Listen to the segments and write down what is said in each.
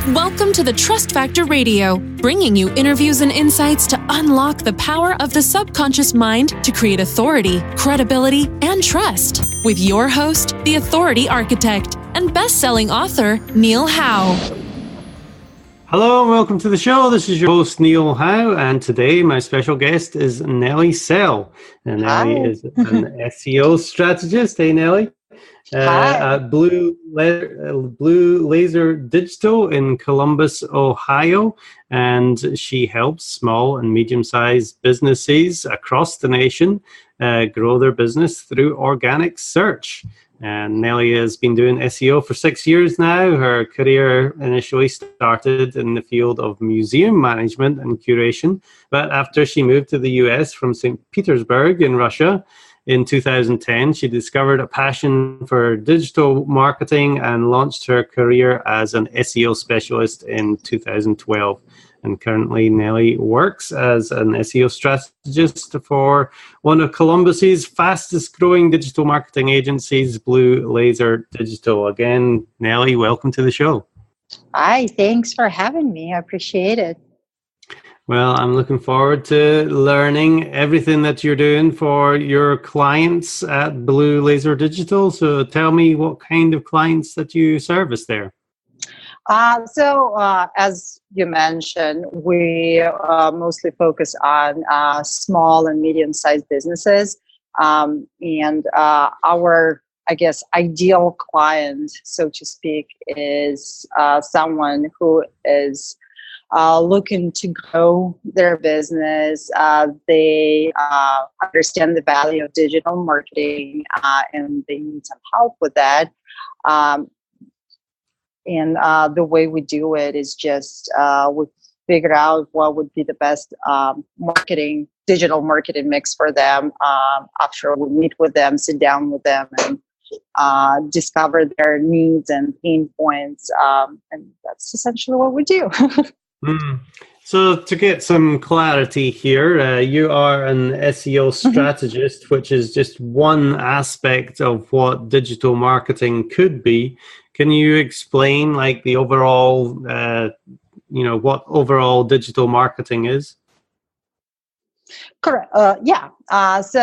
Welcome to the Trust Factor Radio, bringing you interviews and insights to unlock the power of the subconscious mind to create authority, credibility, and trust. With your host, the Authority Architect and best-selling author, Neil Howe. Hello and welcome to the show. This is your host, Neil Howe, and today my special guest is Nelly Sell. And Nelly is an SEO strategist. Hey, Nelly. At Blue Laser Digital in Columbus, Ohio, and she helps small and medium-sized businesses across the nation grow their business through organic search. And Nelly has been doing SEO for 6 years now. Her career initially started in the field of museum management and curation, but after she moved to the US from St. Petersburg in Russia, in 2010, she discovered a passion for digital marketing and launched her career as an SEO specialist in 2012. And currently, Nelly works as an SEO strategist for one of Columbus's fastest growing digital marketing agencies, Blue Laser Digital. Again, Nelly, welcome to the show. Hi, thanks for having me. I appreciate it. Well, I'm looking forward to learning everything that you're doing for your clients at Blue Laser Digital. So tell me what kind of clients that you service there. As you mentioned, we mostly focus on small and medium-sized businesses. Our, ideal client, so to speak, is someone who is looking to grow their business. They understand the value of digital marketing and they need some help with that. The way we do it is just we figure out what would be the best digital marketing mix for them. After we meet with them, sit down with them, and discover their needs and pain points. And that's essentially what we do. So to get some clarity here, you are an SEO strategist, which is just one aspect of what digital marketing could be. Can you explain the overall, what overall digital marketing is? Correct. As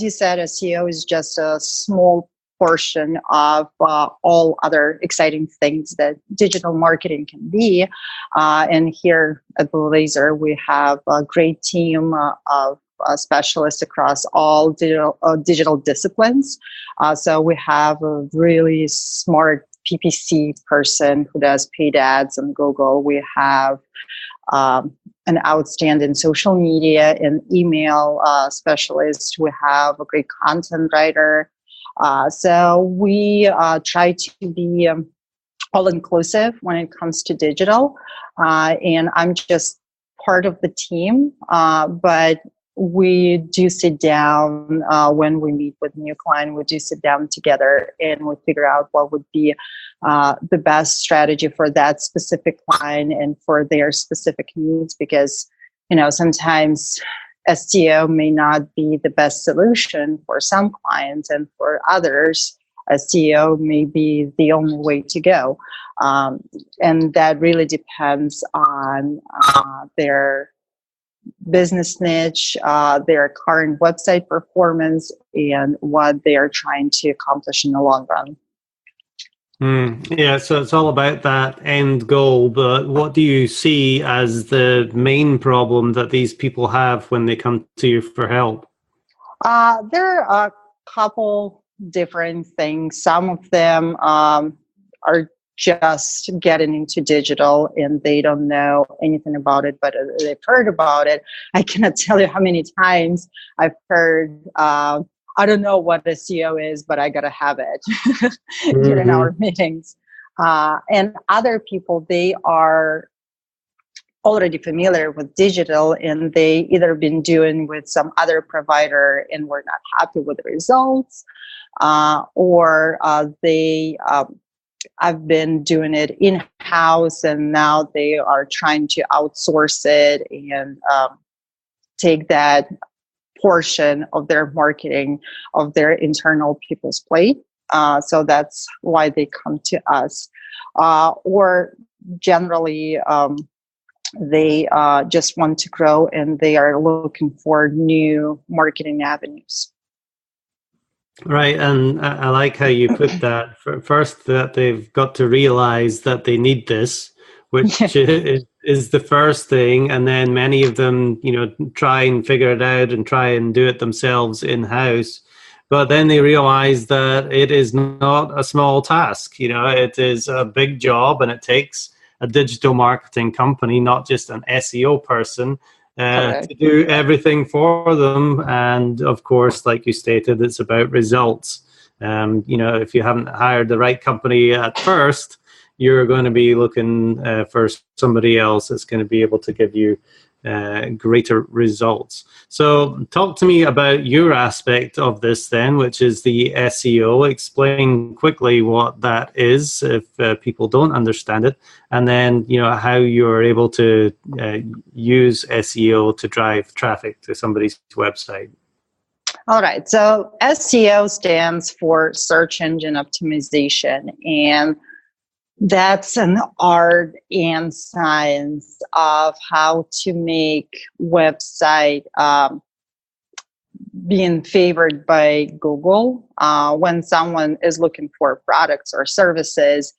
you said, SEO is just a small portion of all other exciting things that digital marketing can be. And here at Blue Laser, we have a great team of specialists across all digital disciplines. So we have a really smart PPC person who does paid ads on Google. We have an outstanding social media and email specialist. We have a great content writer. So we try to be all-inclusive when it comes to digital. And I'm just part of the team, but we do sit down when we meet with a new client. We do sit down together and we figure out what would be the best strategy for that specific client and for their specific needs, because sometimes SEO may not be the best solution for some clients, and for others, SEO may be the only way to go. And that really depends on their business niche, their current website performance, and what they are trying to accomplish in the long run. Yeah, so it's all about that end goal, but what do you see as the main problem that these people have when they come to you for help? There are a couple different things. Some of them are just getting into digital and they don't know anything about it, but they've heard about it. I cannot tell you how many times I've heard, I don't know what SEO is, but I got to have it during our meetings. And other people, they are already familiar with digital and they either been doing with some other provider and were not happy with the results, or I've been doing it in-house and now they are trying to outsource it and take that portion of their marketing of their internal people's plate. So that's why they come to us. Or generally, they just want to grow and they are looking for new marketing avenues. Right, and I like how you put that. First, that they've got to realize that they need this, which is the first thing, and then many of them, try and figure it out and try and do it themselves in-house. But then they realize that it is not a small task. It is a big job, and it takes a digital marketing company, not just an SEO person, to do everything for them. And of course, like you stated, it's about results. If you haven't hired the right company at first, you're going to be looking for somebody else that's going to be able to give you greater results. So talk to me about your aspect of this then, which is the SEO. Explain quickly what that is if people don't understand it, and then how you're able to use SEO to drive traffic to somebody's website. All right, so SEO stands for search engine optimization, and that's an art and science of how to make website being favored by Google. When someone is looking for products or services,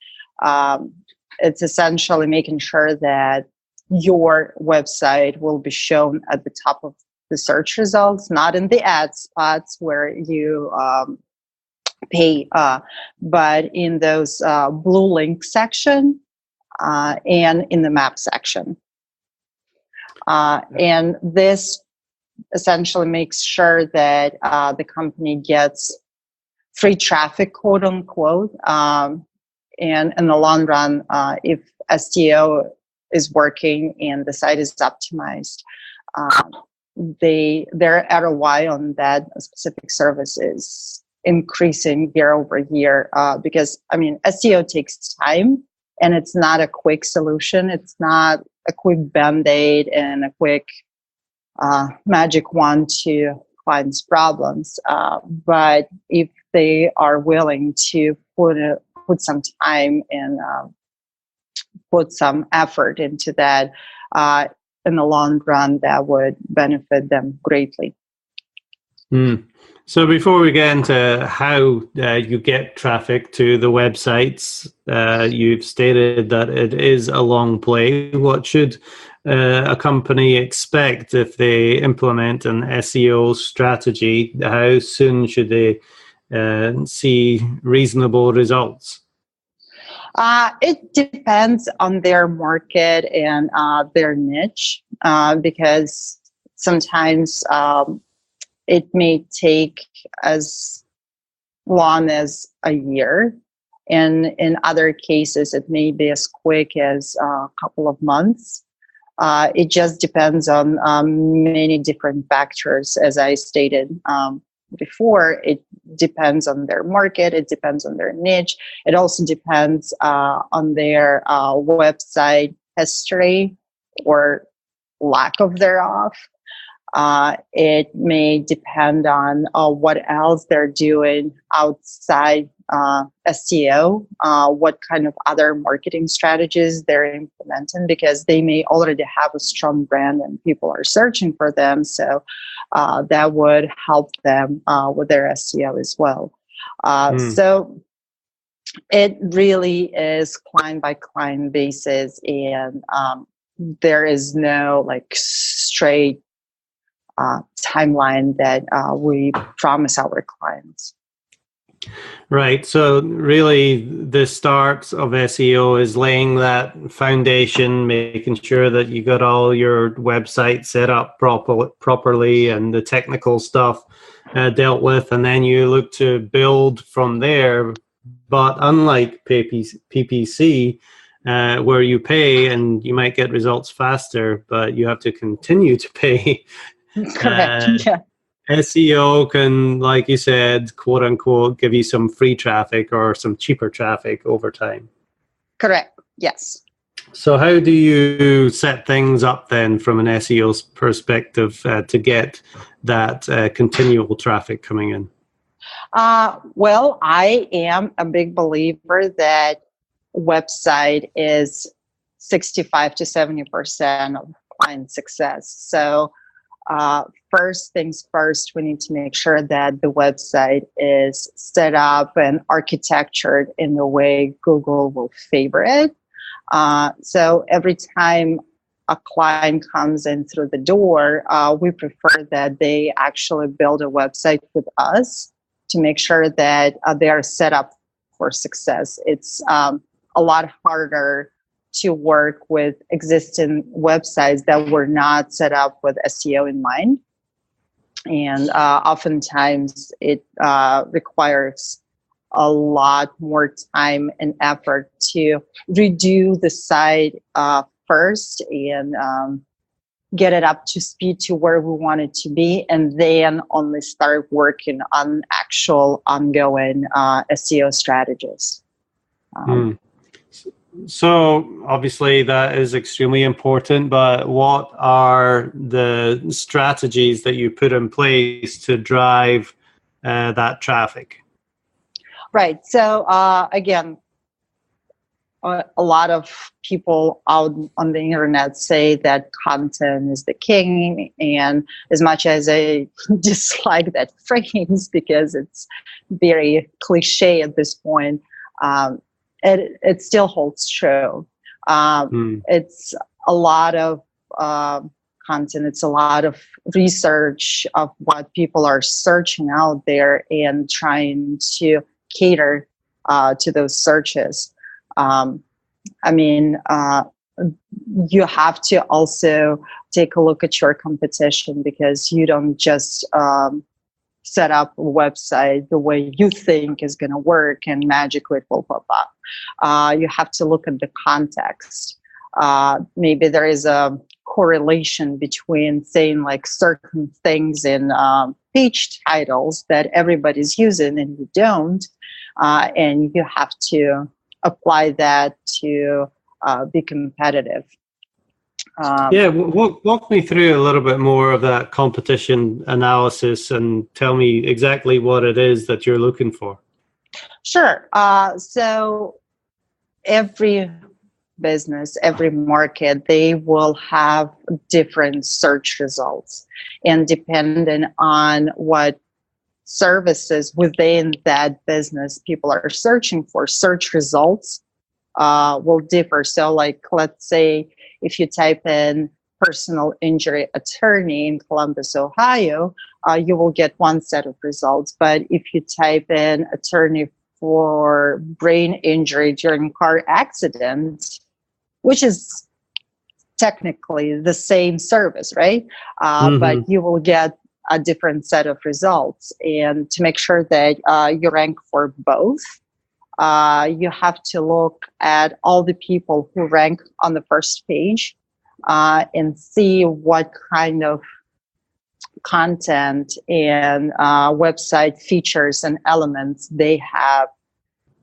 it's essentially making sure that your website will be shown at the top of the search results, not in the ad spots where you pay, but in those blue link section and in the map section. And this essentially makes sure that the company gets free traffic, quote unquote. And in the long run, if SEO is working and the site is optimized, their ROI on that specific service is increasing year over year, because SEO takes time and it's not a quick solution. It's not a quick band-aid and a quick magic wand to clients' problems. But if they are willing to put some time and put some effort into that, in the long run, that would benefit them greatly. So before we get into how you get traffic to the websites, you've stated that it is a long play. What should a company expect if they implement an SEO strategy? How soon should they see reasonable results? It depends on their market and their niche, because sometimes it may take as long as a year. And in other cases, it may be as quick as a couple of months. It just depends on many different factors. As I stated before, it depends on their market. It depends on their niche. It also depends on their website history or lack of thereof. It may depend on what else they're doing outside SEO, what kind of other marketing strategies they're implementing, because they may already have a strong brand and people are searching for them. So that would help them with their SEO as well. So it really is client by client basis, and there is no straight timeline that we promise our clients. Right. So really the start of SEO is laying that foundation, making sure that you got all your website set up properly and the technical stuff dealt with, and then you look to build from there. But unlike PPC, where you pay and you might get results faster, but you have to continue to pay. Correct. Yeah. SEO can, like you said, quote unquote, give you some free traffic or some cheaper traffic over time. Correct. Yes. So how do you set things up then from an SEO perspective to get that continual traffic coming in? Well, I am a big believer that website is 65 to 70% of client success. So first things first, we need to make sure that the website is set up and architectured in the way Google will favor it. So every time a client comes in through the door, we prefer that they actually build a website with us to make sure that they are set up for success. It's a lot harder to work with existing websites that were not set up with SEO in mind. And oftentimes it requires a lot more time and effort to redo the site first and get it up to speed to where we want it to be, and then only start working on actual ongoing SEO strategies. So obviously that is extremely important, but what are the strategies that you put in place to drive that traffic? Right. So again, a lot of people out on the internet say that content is the king. And as much as I dislike that phrase because it's very cliche at this point, it still holds true. It's a lot of content. It's a lot of research of what people are searching out there and trying to cater to those searches. You have to also take a look at your competition, because you don't just set up a website the way you think is going to work and magically it will pop up. You have to look at the context. Maybe there is a correlation between saying like certain things in page titles that everybody's using and you don't, and you have to apply that to be competitive. Walk me through a little bit more of that competition analysis and tell me exactly what it is that you're looking for. Sure. So every business, every market, they will have different search results. And depending on what services within that business people are searching for, search results will differ. So like, let's say if you type in personal injury attorney in Columbus, Ohio, you will get one set of results. But if you type in attorney for brain injury during car accident, which is technically the same service, right? But you will get a different set of results. And to make sure that you rank for both, you have to look at all the people who rank on the first page and see what kind of content and website features and elements they have,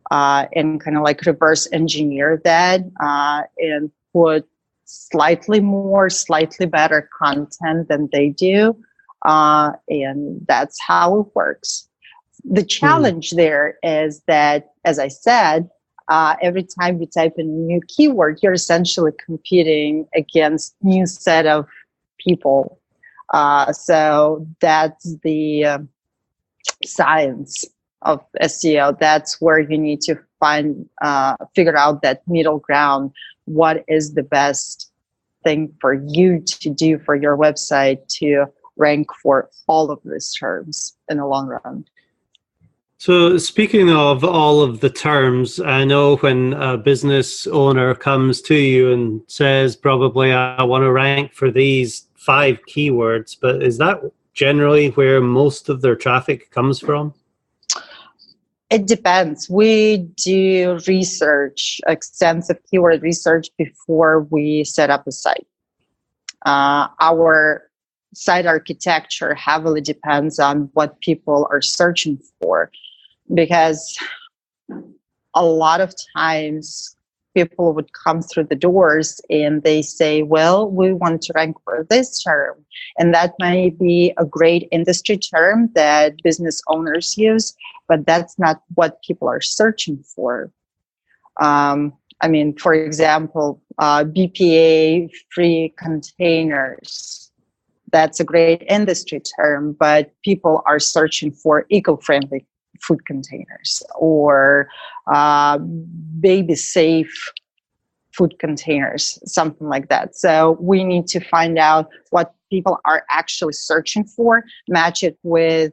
and kind of like reverse engineer that and put slightly better content than they do. And that's how it works. The challenge there is that, as I said, every time you type in a new keyword, you're essentially competing against new set of people. So that's the science of SEO. That's where you need to figure out that middle ground. What is the best thing for you to do for your website to rank for all of these terms in the long run? So speaking of all of the terms, I know when a business owner comes to you and says, probably, I want to rank for these 5 keywords, but is that generally where most of their traffic comes from? It depends. We do research, extensive keyword research before we set up a site. Our site architecture heavily depends on what people are searching for, because a lot of times people would come through the doors and they say, well, we want to rank for this term. And that may be a great industry term that business owners use, but that's not what people are searching for. I mean, for example, BPA-free containers. That's a great industry term, but people are searching for eco-friendly food containers or baby-safe food containers, something like that. So we need to find out what people are actually searching for, match it with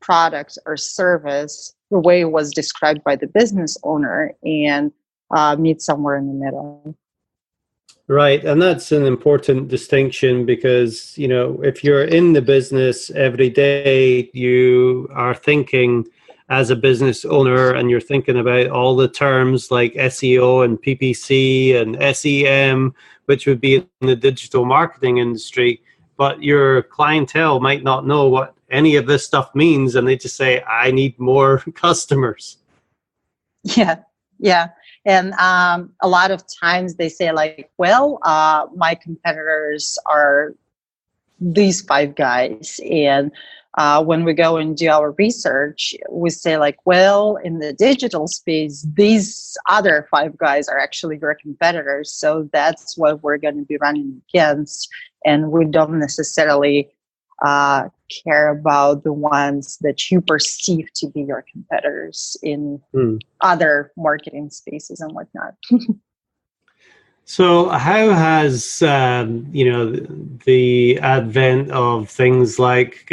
product or service the way it was described by the business owner, and meet somewhere in the middle. Right, and that's an important distinction because, you know, if you're in the business every day, you are thinking as a business owner and you're thinking about all the terms like SEO and PPC and SEM, which would be in the digital marketing industry, but your clientele might not know what any of this stuff means, and they just say, I need more customers. Yeah. And a lot of times they say like, well, my competitors are these 5 guys. And when we go and do our research, we say like, well, in the digital space, these other 5 guys are actually your competitors. So that's what we're going to be running against. And we don't necessarily care about the ones that you perceive to be your competitors in other marketing spaces and whatnot. So how has, the advent of things like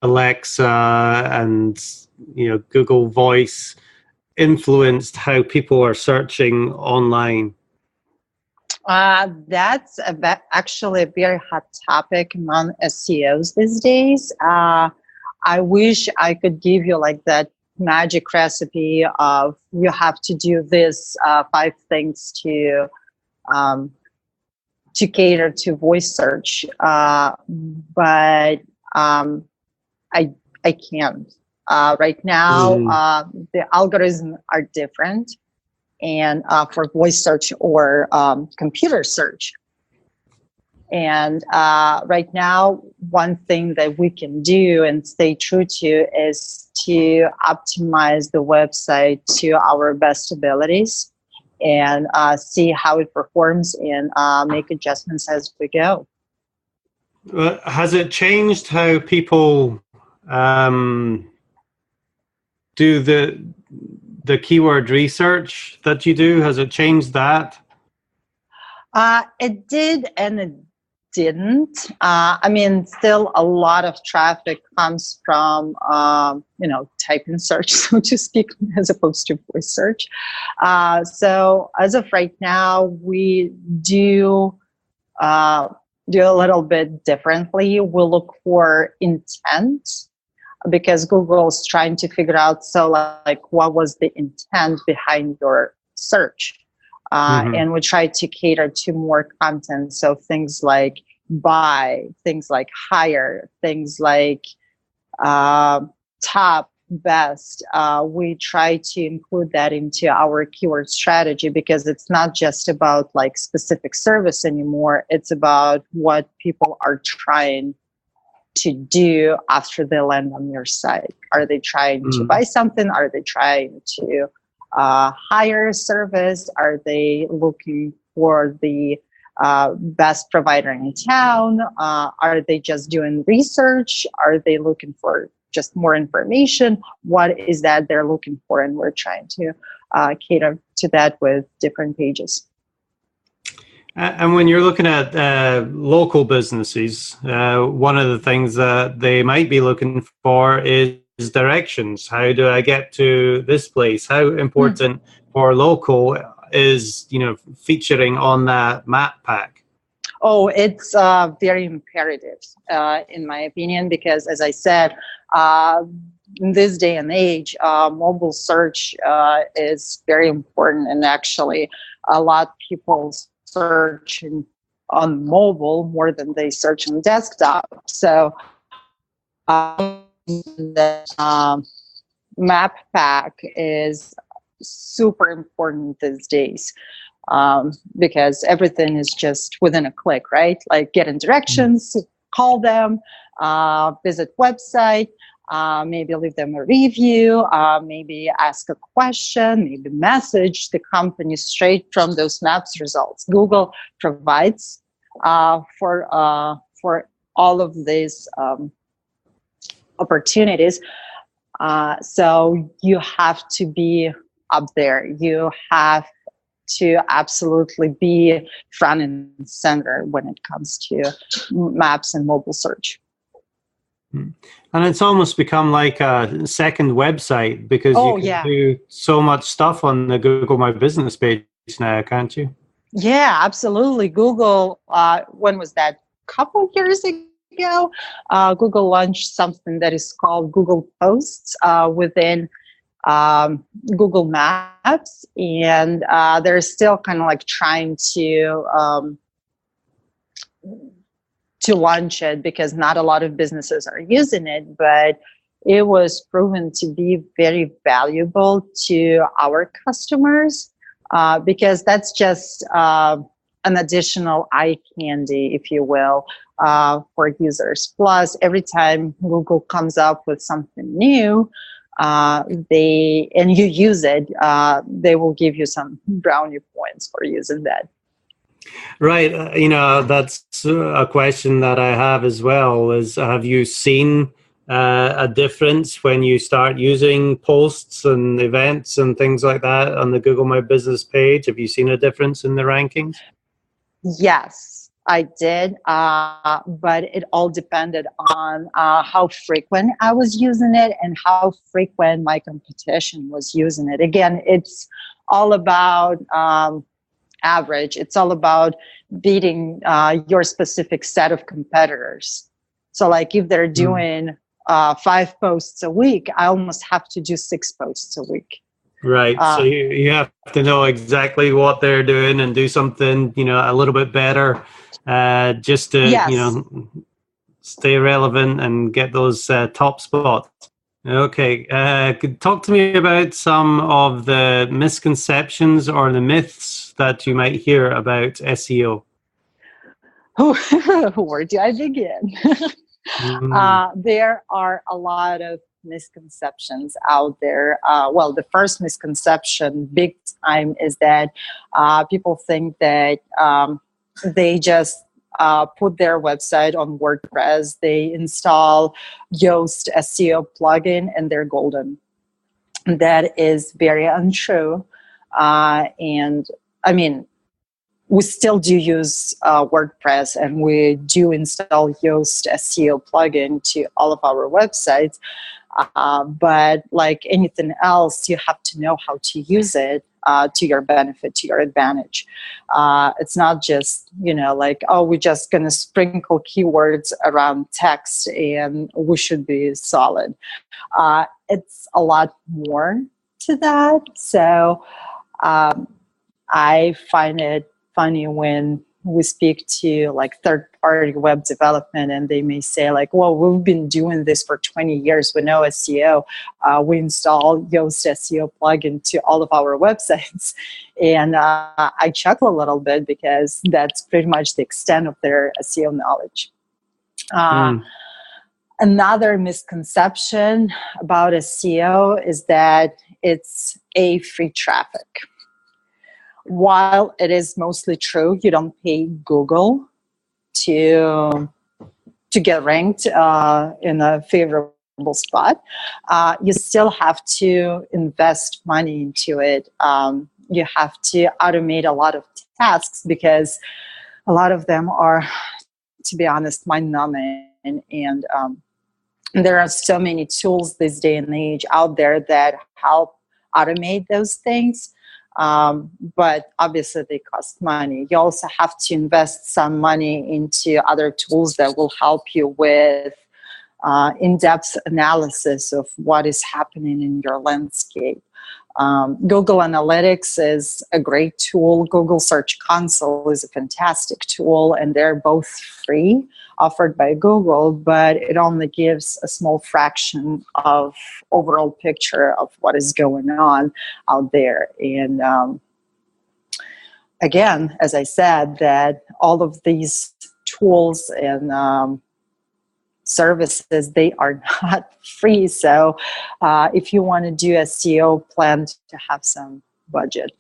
Alexa and, Google Voice influenced how people are searching online? That's actually a very hot topic among SEOs these days. I wish I could give you like that magic recipe of you have to do this 5 things to cater to voice search, but I can't. Right now, the algorithms are different. And for voice search or computer search. And right now, one thing that we can do and stay true to is to optimize the website to our best abilities and see how it performs and make adjustments as we go. Has it changed how people do the keyword research that you do? Has it changed that? It did and it didn't. I mean, still a lot of traffic comes from, type in search, so to speak, as opposed to voice search. So as of right now, we do a little bit differently. We'll look for intent, because Google is trying to figure out, so like, what was the intent behind your search? And we try to cater to more content. So things like buy, things like hire, things like top, best. We try to include that into our keyword strategy, because it's not just about like specific service anymore. It's about what people are trying to do after they land on your site. Are they trying to buy something? Are they trying to hire a service? Are they looking for the best provider in town? Are they just doing research? Are they looking for just more information? What is that they're looking for? And we're trying to cater to that with different pages. And when you're looking at local businesses, one of the things that they might be looking for is directions. How do I get to this place? How important for local is, featuring on that map pack? Oh, it's very imperative, in my opinion, because as I said, in this day and age, mobile search is very important. And actually, a lot of people search on mobile more than they search on desktop. So the map pack is super important these days, because everything is just within a click, right? Like getting directions, call them, visit website. maybe leave them a review, maybe ask a question, maybe message the company straight from those maps results. Google provides for all of these opportunities. So you have to be up there. You have to absolutely be front and center when it comes to maps and mobile search. And it's almost become like a second website, because you can do so much stuff on the Google My Business page now, can't you? Yeah, absolutely. Google, when was that? Couple years ago, Google launched something that is called Google Posts within Google Maps, and they're still kind of like trying to launch it, because not a lot of businesses are using it, but it was proven to be very valuable to our customers, because that's just an additional eye candy, if you will, for users. Plus, every time Google comes up with something new, and you use it, they will give you some brownie points for using that. Right. That's a question that I have as well, is have you seen a difference when you start using posts and events and things like that on the Google My Business page? Have you seen a difference in the rankings? Yes, I did, but it all depended on how frequent I was using it and how frequent my competition was using it. Again, it's all about average. It's all about beating your specific set of competitors. So like if they're doing 5 posts a week, I almost have to do 6 posts a week. Right. So you have to know exactly what they're doing and do something, a little bit better, just to, stay relevant and get those top spots. Okay. Talk to me about some of the misconceptions or the myths that you might hear about SEO. Where do I begin? There are a lot of misconceptions out there. Well, the first misconception, big time, is that people think that they just put their website on WordPress, they install Yoast SEO plugin, and they're golden. That is very untrue. And I mean, we still do use WordPress, and we do install Yoast SEO plugin to all of our websites. But like anything else, you have to know how to use it to your benefit, to your advantage. It's not just, like, oh, we're just going to sprinkle keywords around text and we should be solid. It's a lot more to that. So I find it funny when we speak to like third-party web development, and they may say like, well, we've been doing this for 20 years with no SEO. We install Yoast SEO plugin to all of our websites. And I chuckle a little bit, because that's pretty much the extent of their SEO knowledge. Another misconception about SEO is that it's a free traffic. While it is mostly true, you don't pay Google to get ranked in a favorable spot. You still have to invest money into it. You have to automate a lot of tasks, because a lot of them are, to be honest, mind-numbing. And there are so many tools this day and age out there that help automate those things. But obviously they cost money. You also have to invest some money into other tools that will help you with in-depth analysis of what is happening in your landscape. Google Analytics is a great tool. Google Search Console is a fantastic tool, and they're both free, offered by Google, but it only gives a small fraction of overall picture of what is going on out there. And again, as I said, that all of these tools and services, they are not free. So if you want to do SEO, plan to have some budget.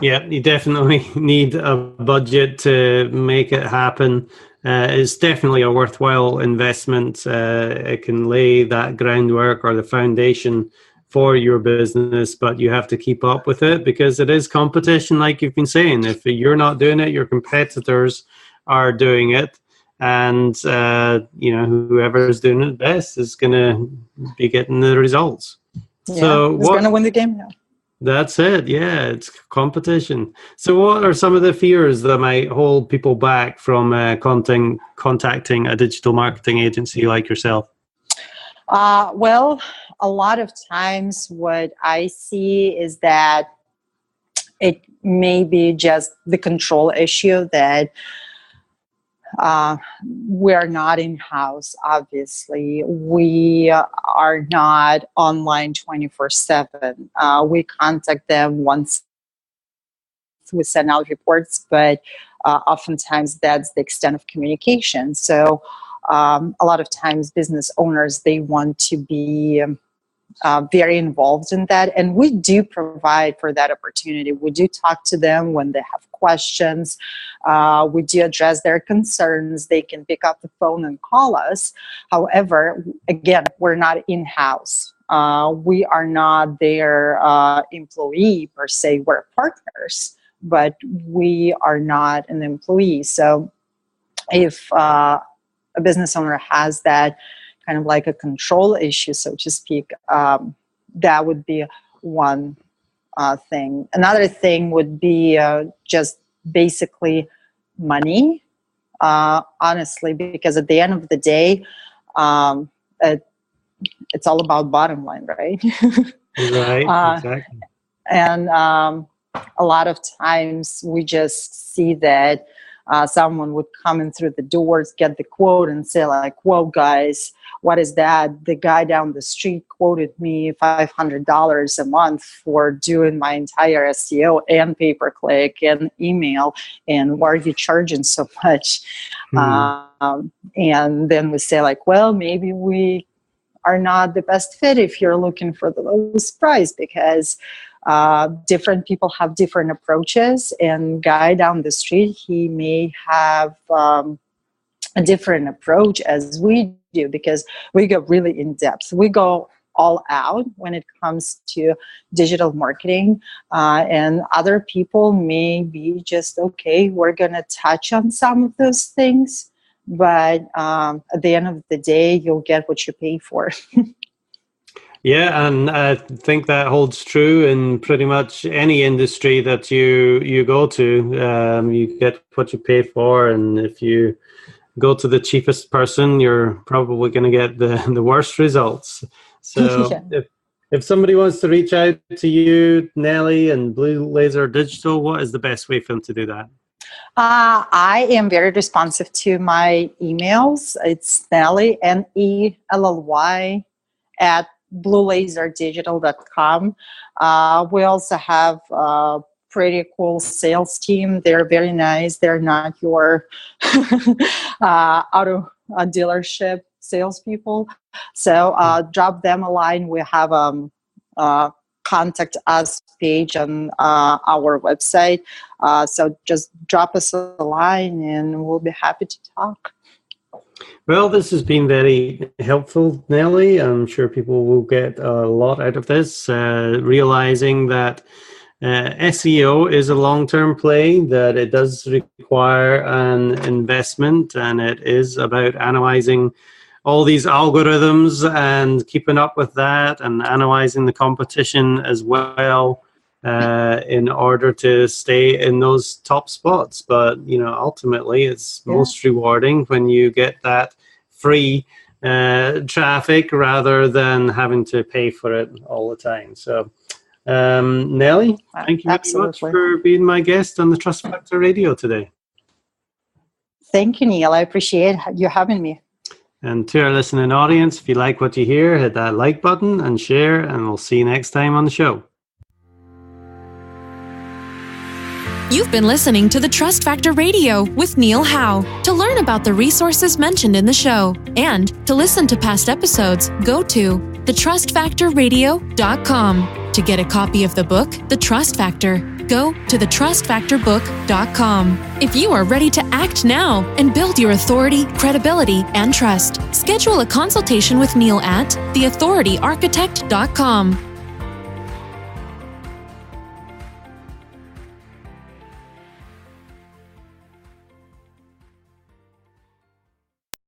Yeah, you definitely need a budget to make it happen. It's definitely a worthwhile investment. It can lay that groundwork or the foundation for your business, but you have to keep up with it because it is competition, like you've been saying. If you're not doing it, your competitors are doing it. And, whoever is doing it best is going to be getting the results. Yeah, so who's going to win the game now? That's it. Yeah, it's competition. So what are some of the fears that might hold people back from contacting a digital marketing agency like yourself? Well, a lot of times what I see is that it may be just the control issue that we're not in-house, obviously. We are not online 24/7. We contact them once we send out reports, but oftentimes that's the extent of communication. So a lot of times business owners, they want to be very involved in that. And we do provide for that opportunity. We do talk to them when they have questions. We do address their concerns. They can pick up the phone and call us. However, again, we're not in-house. We are not their employee per se. We're partners, but we are not an employee. So if a business owner has that kind of like a control issue, so to speak, that would be one thing. Another thing would be just basically money, honestly, because at the end of the day, it's all about bottom line, right? Right, exactly. And a lot of times we just see that someone would come in through the doors, get the quote and say like, whoa, guys, what is that? The guy down the street quoted me $500 a month for doing my entire SEO and pay-per-click and email. And why are you charging so much? And then we say like, well, maybe we are not the best fit if you're looking for the lowest price, because different people have different approaches, and guy down the street, he may have a different approach as we do, because we go really in depth. We go all out when it comes to digital marketing, and other people may be just, okay, we're going to touch on some of those things, but at the end of the day, you'll get what you pay for. Yeah, and I think that holds true in pretty much any industry that you go to. You get what you pay for, and if you go to the cheapest person, you're probably going to get the worst results. So yeah. If somebody wants to reach out to you, Nelly and Blue Laser Digital, what is the best way for them to do that? I am very responsive to my emails. It's Nelly, Nelly, at blvd.com. We also have a pretty cool sales team. They're very nice. They're not your auto dealership salespeople. So drop them a line. We have contact us page on our website. So just drop us a line and we'll be happy to talk. Well, this has been very helpful, Nelly. I'm sure people will get a lot out of this, realizing that SEO is a long-term play, that it does require an investment, and it is about analyzing all these algorithms and keeping up with that and analyzing the competition as well in order to stay in those top spots. But, ultimately it's most rewarding when you get that free traffic rather than having to pay for it all the time. So, Nelly, thank you very much for being my guest on the Trust Factor Radio today. Thank you, Neil. I appreciate you having me. And to our listening audience, if you like what you hear, hit that like button and share, and we'll see you next time on the show. You've been listening to the Trust Factor Radio with Neil Howe. To learn about the resources mentioned in the show and to listen to past episodes, go to thetrustfactorradio.com. To get a copy of the book, The Trust Factor, go to thetrustfactorbook.com. If you are ready to act now and build your authority, credibility, and trust, schedule a consultation with Neil at theauthorityarchitect.com.